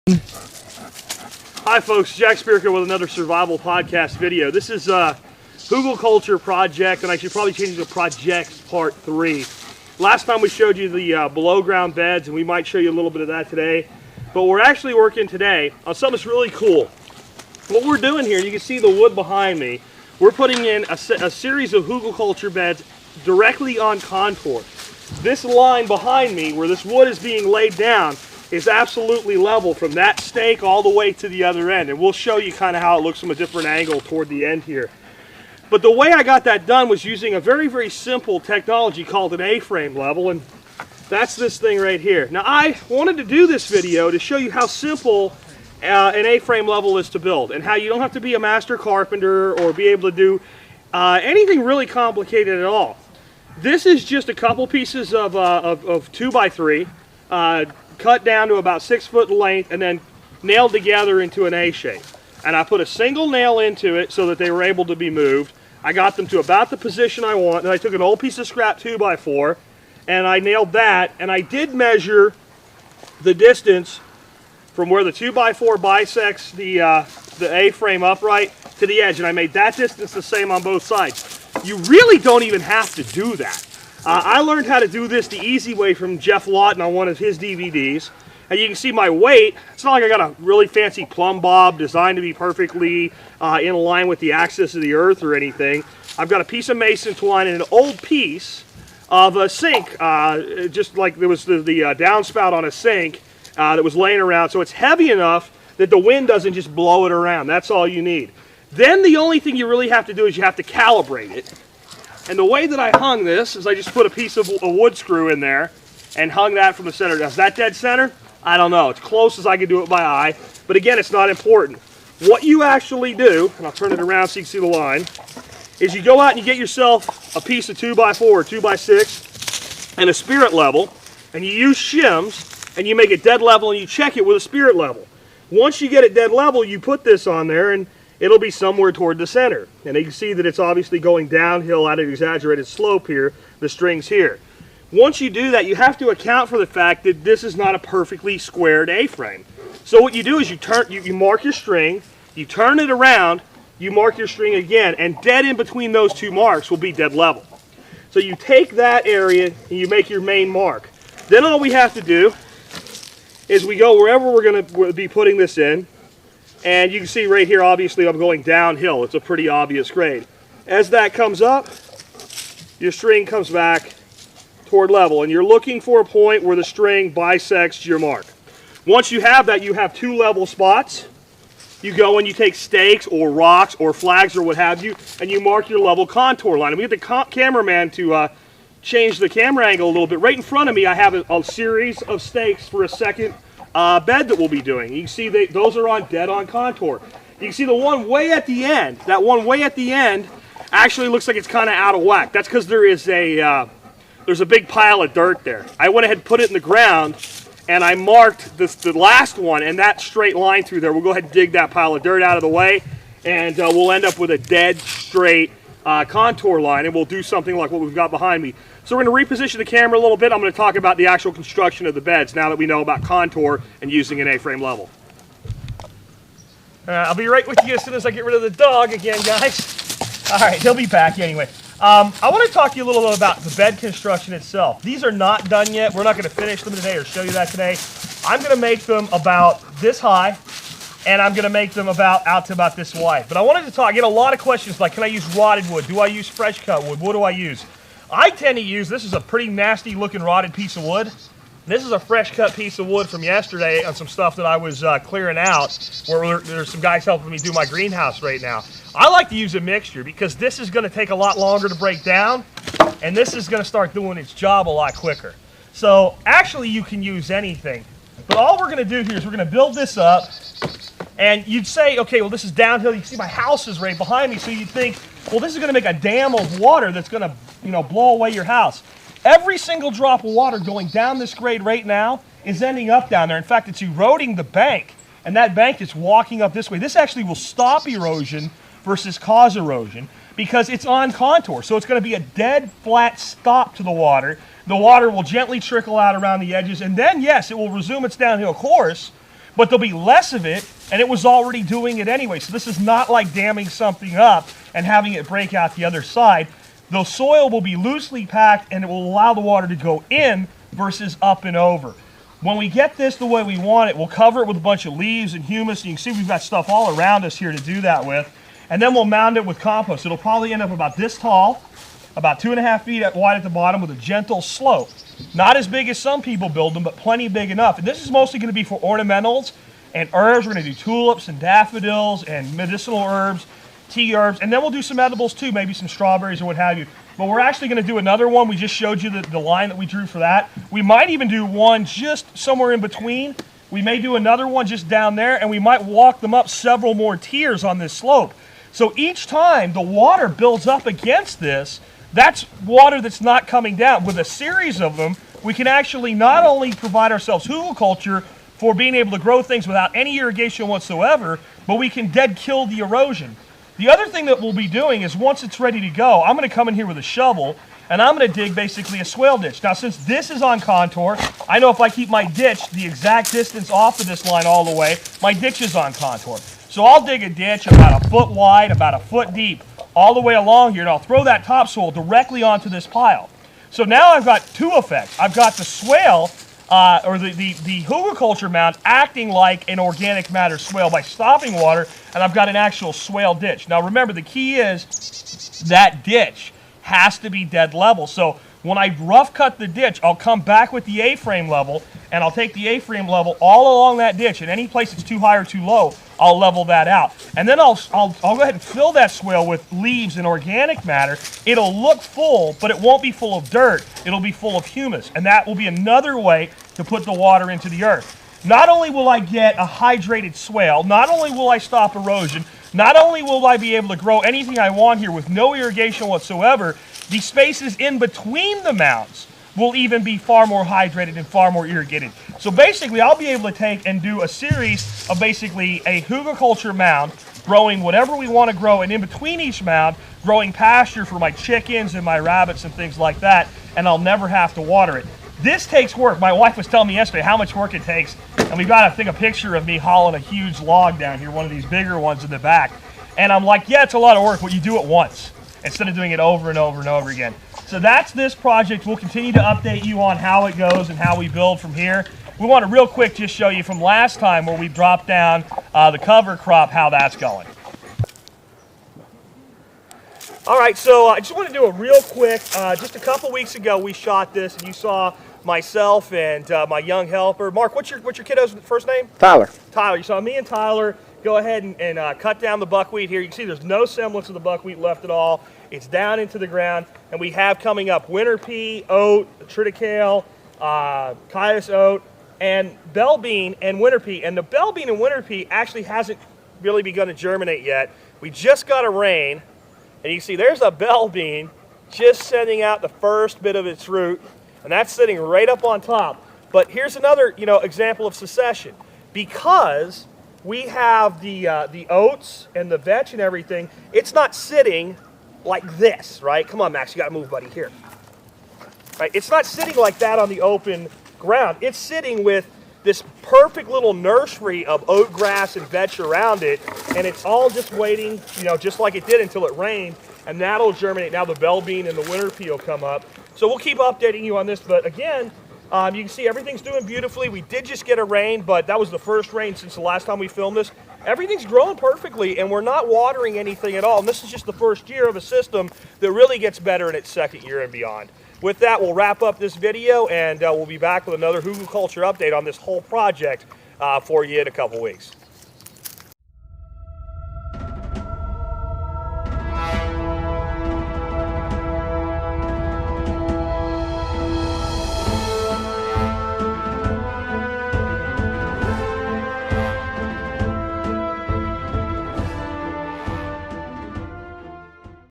Hi folks, Jack Spirico with another survival podcast video. This is Hugelkultur project, and I should probably change it to projects part 3. Last time we showed you the below ground beds, and we might show you a little bit of that today. But we're actually working today on something that's really cool. What we're doing here, you can see the wood behind me, we're putting in a series of Hugelkultur beds directly on contour. This line behind me, where this wood is being laid down, is absolutely level from that stake all the way to the other end, and we'll show you kind of how it looks from a different angle toward the end here. But the way I got that done was using a very simple technology called an A-frame level, and that's this thing right here. Now I wanted to do this video to show you how simple an A-frame level is to build, and how you don't have to be a master carpenter or be able to do anything really complicated at all. This is just a couple pieces of 2x3 cut down to about 6 foot in length and then nailed together into an A shape. And I put a single nail into it so that they were able to be moved. I got them to about the position I want, and I took an old piece of scrap 2x4 and I nailed that, and I did measure the distance from where the 2x4 bisects the A-frame upright to the edge, and I made that distance the same on both sides. You really don't even have to do that. I learned how to do this the easy way from Jeff Lawton on one of his DVDs. And you can see my weight. It's not like I got a really fancy plumb bob designed to be perfectly in line with the axis of the earth or anything. I've got a piece of mason twine and an old piece of a sink, just like there was the downspout on a sink that was laying around. So it's heavy enough that the wind doesn't just blow it around. That's all you need. Then the only thing you really have to do is you have to calibrate it. And the way that I hung this is I just put a piece of a wood screw in there and hung that from the center. Is that dead center? I don't know. It's close as I can do it by eye. But again, it's not important. What you actually do, and I'll turn it around so you can see the line, is you go out and you get yourself a piece of 2x4 or 2x6 and a spirit level, and you use shims, and you make it dead level, and you check it with a spirit level. Once you get it dead level, you put this on there, and it'll be somewhere toward the center. And you can see that it's obviously going downhill at an exaggerated slope here, the string's here. Once you do that, you have to account for the fact that this is not a perfectly squared A-frame. So what you do is you mark your string, you turn it around, you mark your string again, and dead in between those two marks will be dead level. So you take that area and you make your main mark. Then all we have to do is we go wherever we're going to be putting this in. And you can see right here, obviously, I'm going downhill. It's a pretty obvious grade. As that comes up, your string comes back toward level. And you're looking for a point where the string bisects your mark. Once you have that, you have two level spots. You go and you take stakes or rocks or flags or what have you, and you mark your level contour line. And we get the cameraman to change the camera angle a little bit. Right in front of me, I have a series of stakes for a second bed that we'll be doing. You can see those are on dead on contour. You can see the one way at the end, that one way at the end actually looks like it's kind of out of whack. That's because there's a big pile of dirt there. I went ahead and put it in the ground, and I marked the last one, and that straight line through there. We'll go ahead and dig that pile of dirt out of the way, and we'll end up with a dead straight contour line, and we'll do something like what we've got behind me. So we're going to reposition the camera a little bit. I'm going to talk about the actual construction of the beds now that we know about contour and using an A-frame level. I'll be right with you as soon as I get rid of the dog again, guys. All right, he'll be back anyway. I want to talk to you a little bit about the bed construction itself. These are not done yet. We're not going to finish them today or show you that today. I'm going to make them about this high, and I'm going to make them out to about this wide. But I wanted to talk, I get a lot of questions like, can I use rotted wood? Do I use fresh cut wood? What do I use? I tend to use, this is a pretty nasty looking rotted piece of wood. This is a fresh cut piece of wood from yesterday on some stuff that I was clearing out, where there's some guys helping me do my greenhouse right now. I like to use a mixture because this is going to take a lot longer to break down, and this is going to start doing its job a lot quicker. So actually you can use anything. But all we're going to do here is we're going to build this up, and you'd say, okay, well this is downhill. You can see my house is right behind me, so you'd think, well this is going to make a dam of water that's going to blow away your house. Every single drop of water going down this grade right now is ending up down there. In fact, it's eroding the bank, and that bank is walking up this way. This actually will stop erosion versus cause erosion because it's on contour. So it's going to be a dead flat stop to the water. The water will gently trickle out around the edges, and then yes, it will resume its downhill course, but there'll be less of it, and it was already doing it anyway. So this is not like damming something up and having it break out the other side. The soil will be loosely packed, and it will allow the water to go in versus up and over. When we get this the way we want it, we'll cover it with a bunch of leaves and humus. And you can see we've got stuff all around us here to do that with. And then we'll mound it with compost. It'll probably end up about this tall, about 2.5 feet wide at the bottom with a gentle slope. Not as big as some people build them, but plenty big enough. And this is mostly going to be for ornamentals and herbs. We're going to do tulips and daffodils and medicinal herbs, tea herbs, and then we'll do some edibles too, maybe some strawberries or what have you. But we're actually going to do another one. We just showed you the line that we drew for that. We might even do one just somewhere in between. We may do another one just down there, and we might walk them up several more tiers on this slope. So each time the water builds up against this, that's water that's not coming down. With a series of them, we can actually not only provide ourselves hugelkulture for being able to grow things without any irrigation whatsoever, but we can dead kill the erosion. The other thing that we'll be doing is once it's ready to go, I'm going to come in here with a shovel, and I'm going to dig basically a swale ditch. Now, since this is on contour, I know if I keep my ditch the exact distance off of this line all the way, my ditch is on contour. So I'll dig a ditch about 1 foot wide, about 1 foot deep, all the way along here, and I'll throw that topsoil directly onto this pile. So now I've got two effects. I've got the swale, or the hugelkulture mound acting like an organic matter swale by stopping water, and I've got an actual swale ditch. Now remember, the key is that ditch has to be dead level. So when I rough cut the ditch, I'll come back with the A-frame level, and I'll take the A-frame level all along that ditch, and any place that's too high or too low, I'll level that out. And then I'll go ahead and fill that swale with leaves and organic matter. It'll look full, but it won't be full of dirt. It'll be full of humus, and that will be another way to put the water into the earth. Not only will I get a hydrated swale, not only will I stop erosion, not only will I be able to grow anything I want here with no irrigation whatsoever, the spaces in between the mounds will even be far more hydrated and far more irrigated. So basically, I'll be able to take and do a series of basically a hugelkulture mound, growing whatever we want to grow, and in between each mound, growing pasture for my chickens and my rabbits and things like that, and I'll never have to water it. This takes work. My wife was telling me yesterday how much work it takes, and we've got, I think, a picture of me hauling a huge log down here, one of these bigger ones in the back. And I'm like, yeah, it's a lot of work, but you do it once instead of doing it over and over and over again. So that's this project. We'll continue to update you on how it goes and how we build from here. We want to real quick just show you from last time where we dropped down the cover crop, how that's going. All right, so I just want to do a real quick, just a couple weeks ago we shot this, and you saw myself and my young helper. Mark, what's your kiddo's first name? Tyler. Tyler. You saw me and Tyler go ahead and cut down the buckwheat here. You can see there's no semblance of the buckwheat left at all. It's down into the ground, and we have coming up winter pea, oat, triticale, cayuse oat, and bell bean and winter pea. And the bell bean and winter pea actually hasn't really begun to germinate yet. We just got a rain, and you can see there's a bell bean just sending out the first bit of its root, and that's sitting right up on top. But here's another, example of succession. Because we have the oats and the vetch and everything, it's not sitting like this, right? Come on, Max, you gotta move, buddy, here. Right? It's not sitting like that on the open ground. It's sitting with this perfect little nursery of oat grass and vetch around it, and it's all just waiting, just like it did until it rained, and that'll germinate. Now the bell bean and the winter pea will come up. So we'll keep updating you on this, but again, you can see everything's doing beautifully. We did just get a rain, but that was the first rain since the last time we filmed this. Everything's growing perfectly, and we're not watering anything at all. And this is just the first year of a system that really gets better in its second year and beyond. With that, we'll wrap up this video, and we'll be back with another hugelkulture update on this whole project for you in a couple weeks.